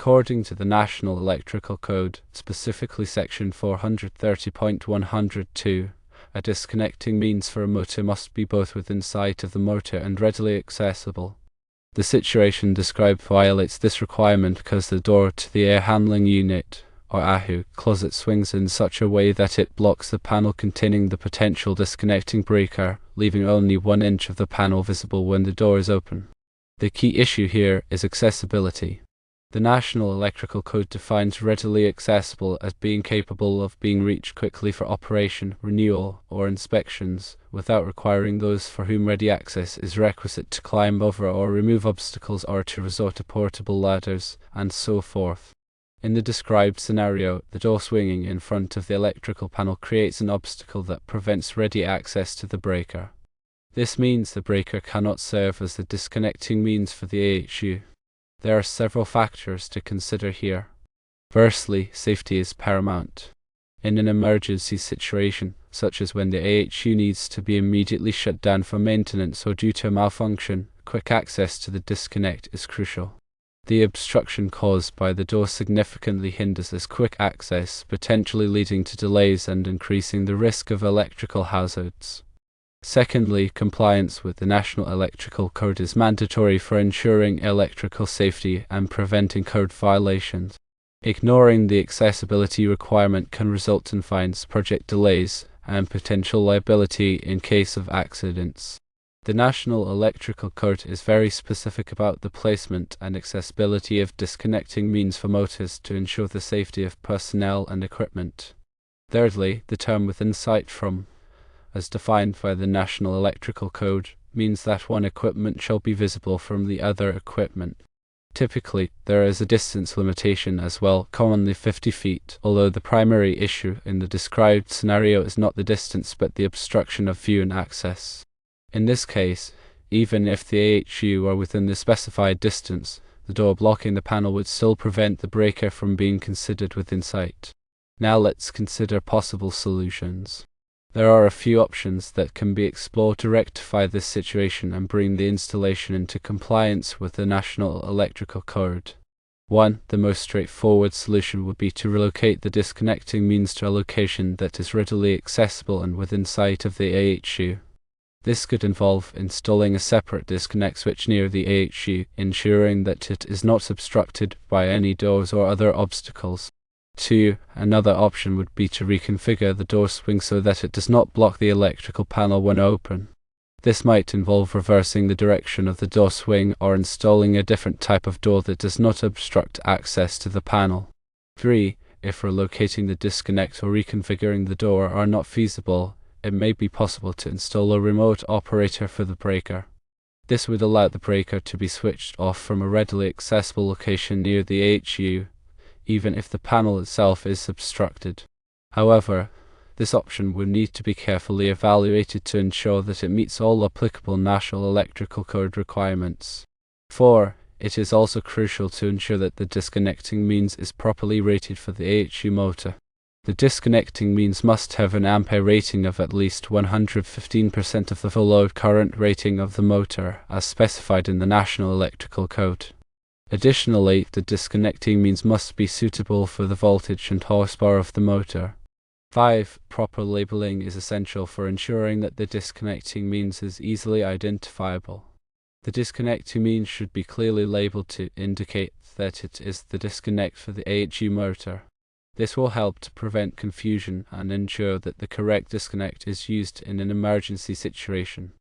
According to the National Electrical Code, specifically Section 430.102, a disconnecting means for a motor must be both within sight of the motor and readily accessible. The situation described violates this requirement because the door to the air handling unit, or AHU, closet swings in such a way that it blocks the panel containing the potential disconnecting breaker, leaving only 1 inch of the panel visible when the door is open. The key issue here is accessibility. The National Electrical Code defines readily accessible as being capable of being reached quickly for operation, renewal, or inspections, without requiring those for whom ready access is requisite to climb over or remove obstacles or to resort to portable ladders, and so forth. In the described scenario, the door swinging in front of the electrical panel creates an obstacle that prevents ready access to the breaker. This means the breaker cannot serve as the disconnecting means for the AHU. There are several factors to consider here. Firstly, safety is paramount. In an emergency situation, such as when the AHU needs to be immediately shut down for maintenance or due to a malfunction, quick access to the disconnect is crucial. The obstruction caused by the door significantly hinders this quick access, potentially leading to delays and increasing the risk of electrical hazards. Secondly, compliance with the National Electrical Code is mandatory for ensuring electrical safety and preventing code violations. Ignoring the accessibility requirement can result in fines, project delays, and potential liability in case of accidents. The National Electrical Code is very specific about the placement and accessibility of disconnecting means for motors to ensure the safety of personnel and equipment. Thirdly, the term within sight from, as defined by the National Electrical Code, means that one equipment shall be visible from the other equipment. Typically, there is a distance limitation as well, commonly 50 feet, although the primary issue in the described scenario is not the distance but the obstruction of view and access. In this case, even if the AHU are within the specified distance, the door blocking the panel would still prevent the breaker from being considered within sight. Now let's consider possible solutions. There are a few options that can be explored to rectify this situation and bring the installation into compliance with the National Electrical Code. 1. The most straightforward solution would be to relocate the disconnecting means to a location that is readily accessible and within sight of the AHU. This could involve installing a separate disconnect switch near the AHU, ensuring that it is not obstructed by any doors or other obstacles. 2. Another option would be to reconfigure the door swing so that it does not block the electrical panel when open. This might involve reversing the direction of the door swing or installing a different type of door that does not obstruct access to the panel. 3. If relocating the disconnect or reconfiguring the door are not feasible, it may be possible to install a remote operator for the breaker. This would allow the breaker to be switched off from a readily accessible location near the AHU, even if the panel itself is obstructed. However, this option would need to be carefully evaluated to ensure that it meets all applicable National Electrical Code requirements. 4. It is also crucial to ensure that the disconnecting means is properly rated for the AHU motor. The disconnecting means must have an ampere rating of at least 115% of the full load current rating of the motor, as specified in the National Electrical Code. Additionally, the disconnecting means must be suitable for the voltage and horsepower of the motor. 5. Proper labeling is essential for ensuring that the disconnecting means is easily identifiable. The disconnecting means should be clearly labeled to indicate that it is the disconnect for the AHU motor. This will help to prevent confusion and ensure that the correct disconnect is used in an emergency situation.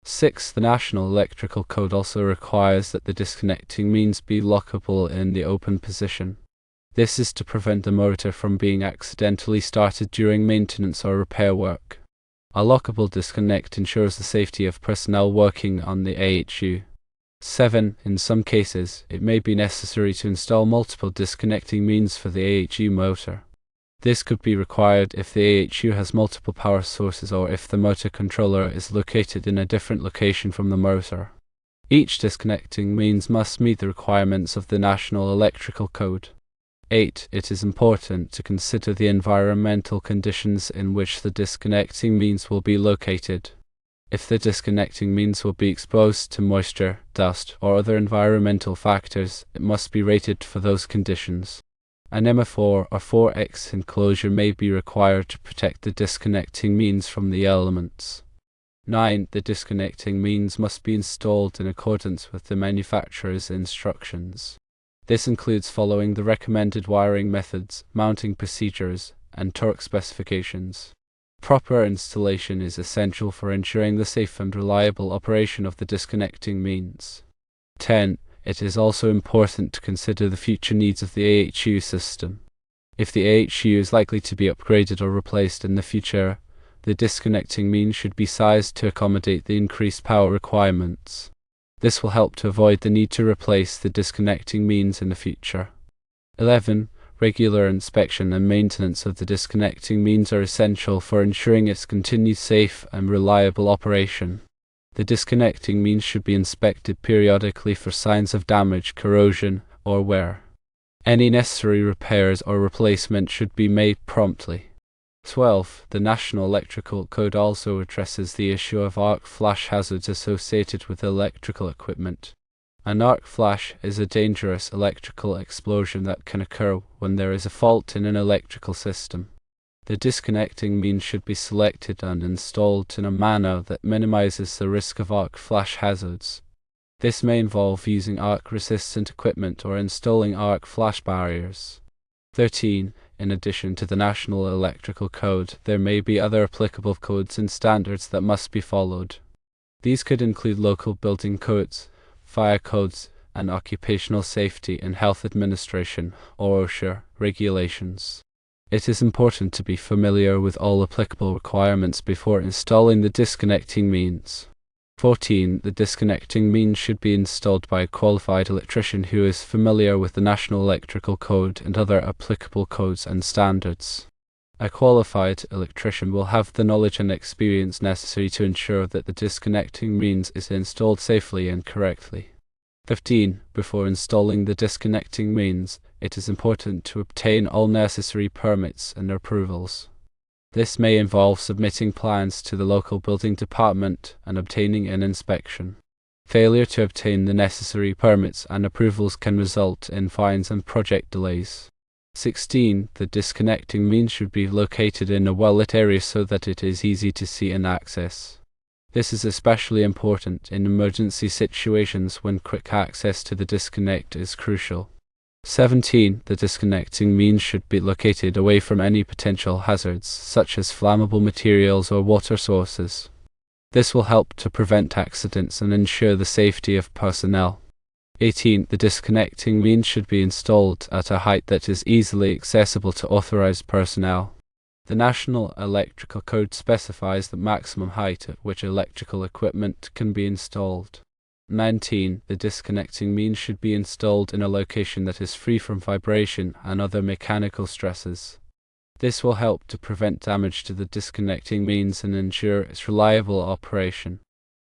6. The National Electrical Code also requires that the disconnecting means be lockable in the open position. This is to prevent the motor from being accidentally started during maintenance or repair work. A lockable disconnect ensures the safety of personnel working on the AHU. 7. In some cases, it may be necessary to install multiple disconnecting means for the AHU motor. This could be required if the AHU has multiple power sources or if the motor controller is located in a different location from the motor. Each disconnecting means must meet the requirements of the National Electrical Code. 8. It is important to consider the environmental conditions in which the disconnecting means will be located. If the disconnecting means will be exposed to moisture, dust, or other environmental factors, it must be rated for those conditions. An MA4 or 4X enclosure may be required to protect the disconnecting means from the elements. 9. The disconnecting means must be installed in accordance with the manufacturer's instructions. This includes following the recommended wiring methods, mounting procedures, and torque specifications. Proper installation is essential for ensuring the safe and reliable operation of the disconnecting means. 10. It is also important to consider the future needs of the AHU system. If the AHU is likely to be upgraded or replaced in the future, the disconnecting means should be sized to accommodate the increased power requirements. This will help to avoid the need to replace the disconnecting means in the future. 11. Regular inspection and maintenance of the disconnecting means are essential for ensuring its continued safe and reliable operation. The disconnecting means should be inspected periodically for signs of damage, corrosion, or wear. Any necessary repairs or replacement should be made promptly. 12. The National Electrical Code also addresses the issue of arc flash hazards associated with electrical equipment. An arc flash is a dangerous electrical explosion that can occur when there is a fault in an electrical system. The disconnecting means should be selected and installed in a manner that minimizes the risk of arc flash hazards. This may involve using arc-resistant equipment or installing arc flash barriers. 13. In addition to the National Electrical Code, there may be other applicable codes and standards that must be followed. These could include local building codes, fire codes, and Occupational Safety and Health Administration, or OSHA, regulations. It is important to be familiar with all applicable requirements before installing the disconnecting means. 14. The disconnecting means should be installed by a qualified electrician who is familiar with the National Electrical Code and other applicable codes and standards. A qualified electrician will have the knowledge and experience necessary to ensure that the disconnecting means is installed safely and correctly. 15. Before installing the disconnecting means, it is important to obtain all necessary permits and approvals. This may involve submitting plans to the local building department and obtaining an inspection. Failure to obtain the necessary permits and approvals can result in fines and project delays. 16. The disconnecting means should be located in a well-lit area so that it is easy to see and access. This is especially important in emergency situations when quick access to the disconnect is crucial. 17. The disconnecting means should be located away from any potential hazards, such as flammable materials or water sources. This will help to prevent accidents and ensure the safety of personnel. 18. The disconnecting means should be installed at a height that is easily accessible to authorized personnel. The National Electrical Code specifies the maximum height at which electrical equipment can be installed. 19. The disconnecting means should be installed in a location that is free from vibration and other mechanical stresses. This will help to prevent damage to the disconnecting means and ensure its reliable operation.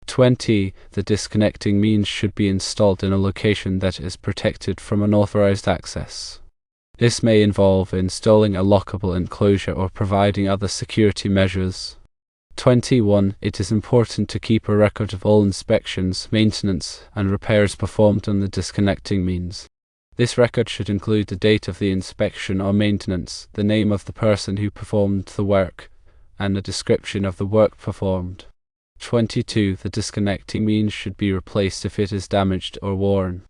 20. The disconnecting means should be installed in a location that is protected from unauthorized access. This may involve installing a lockable enclosure or providing other security measures. 21. It is important to keep a record of all inspections, maintenance, and repairs performed on the disconnecting means. This record should include the date of the inspection or maintenance, the name of the person who performed the work, and a description of the work performed. 22. The disconnecting means should be replaced if it is damaged or worn.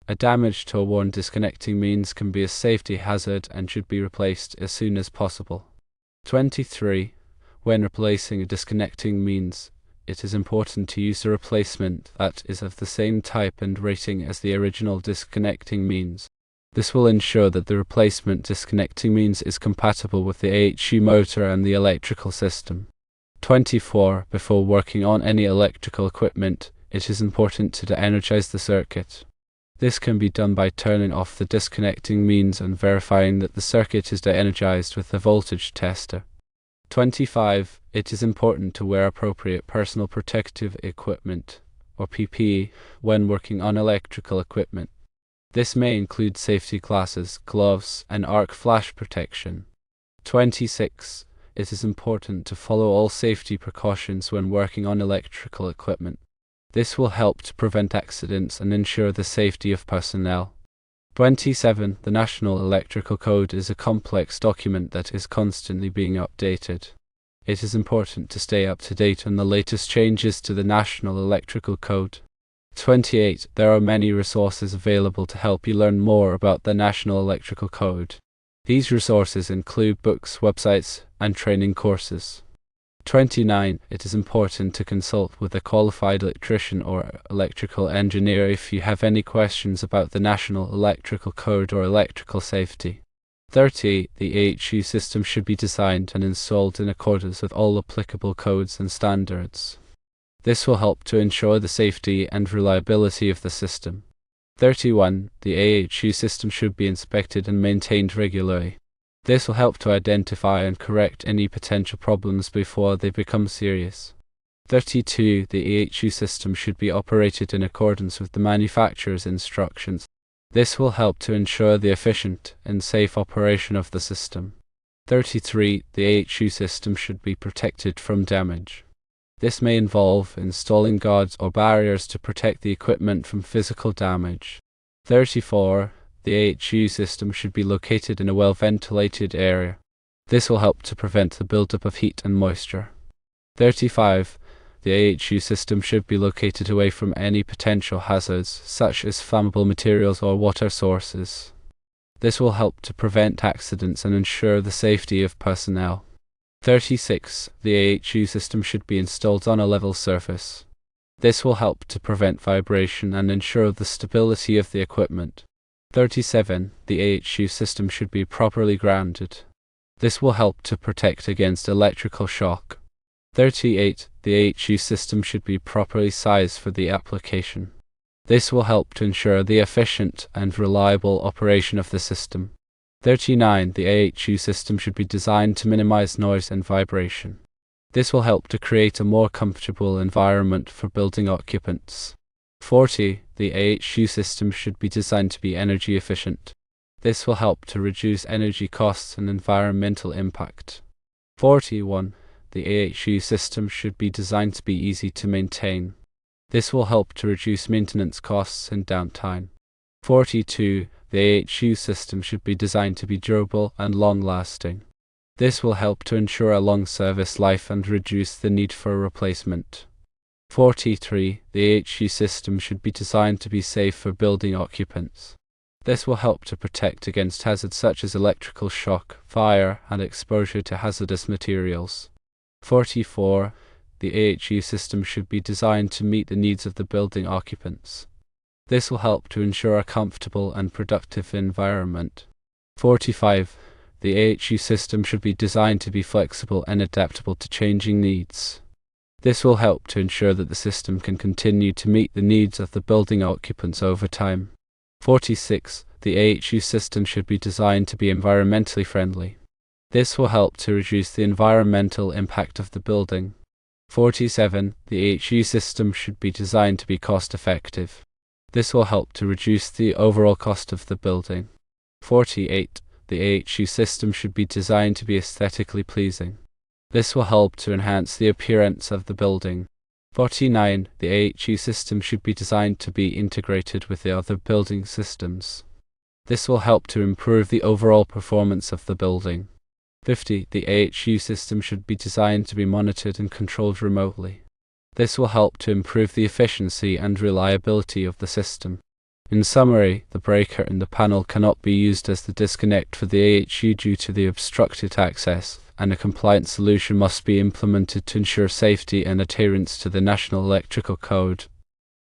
A damaged or worn disconnecting means can be a safety hazard and should be replaced as soon as possible. 23. When replacing a disconnecting means, it is important to use a replacement that is of the same type and rating as the original disconnecting means. This will ensure that the replacement disconnecting means is compatible with the AHU motor and the electrical system. 24. Before working on any electrical equipment, it is important to de-energize the circuit. This can be done by turning off the disconnecting means and verifying that the circuit is de-energized with the voltage tester. 25. It is important to wear appropriate personal protective equipment, or PPE, when working on electrical equipment. This may include safety glasses, gloves, and arc flash protection. 26. it is important to follow all safety precautions when working on electrical equipment. This will help to prevent accidents and ensure the safety of personnel. 27. The National Electrical Code is a complex document that is constantly being updated. It is important to stay up to date on the latest changes to the National Electrical Code. 28. There are many resources available to help you learn more about the National Electrical Code. These resources include books, websites, and training courses. 29. It is important to consult with a qualified electrician or electrical engineer if you have any questions about the National Electrical Code or electrical safety. 30. The AHU system should be designed and installed in accordance with all applicable codes and standards. This will help to ensure the safety and reliability of the system. 31. The AHU system should be inspected and maintained regularly. This will help to identify and correct any potential problems before they become serious. 32. The AHU system should be operated in accordance with the manufacturer's instructions. This will help to ensure the efficient and safe operation of the system. 33. The AHU system should be protected from damage. This may involve installing guards or barriers to protect the equipment from physical damage. 34. The AHU system should be located in a well-ventilated area. This will help to prevent the buildup of heat and moisture. 35. The AHU system should be located away from any potential hazards, such as flammable materials or water sources. This will help to prevent accidents and ensure the safety of personnel. 36. The AHU system should be installed on a level surface. This will help to prevent vibration and ensure the stability of the equipment. 37. The AHU system should be properly grounded. This will help to protect against electrical shock. 38. The AHU system should be properly sized for the application. This will help to ensure the efficient and reliable operation of the system. 39. The AHU system should be designed to minimize noise and vibration. This will help to create a more comfortable environment for building occupants. 40. The AHU system should be designed to be energy efficient. This will help to reduce energy costs and environmental impact. 41. The AHU system should be designed to be easy to maintain. This will help to reduce maintenance costs and downtime. 42. The AHU system should be designed to be durable and long-lasting. This will help to ensure a long service life and reduce the need for a replacement. 43. The AHU system should be designed to be safe for building occupants. This will help to protect against hazards such as electrical shock, fire, and exposure to hazardous materials. 44. The AHU system should be designed to meet the needs of the building occupants. This will help to ensure a comfortable and productive environment. 45. The AHU system should be designed to be flexible and adaptable to changing needs. This will help to ensure that the system can continue to meet the needs of the building occupants over time. 46. The AHU system should be designed to be environmentally friendly. This will help to reduce the environmental impact of the building. 47. The AHU system should be designed to be cost-effective. This will help to reduce the overall cost of the building. 48. The AHU system should be designed to be aesthetically pleasing. This will help to enhance the appearance of the building. 49. The AHU system should be designed to be integrated with the other building systems. This will help to improve the overall performance of the building. 50. The AHU system should be designed to be monitored and controlled remotely. This will help to improve the efficiency and reliability of the system. In summary, the breaker in the panel cannot be used as the disconnect for the AHU due to the obstructed access, and a compliant solution must be implemented to ensure safety and adherence to the National Electrical Code.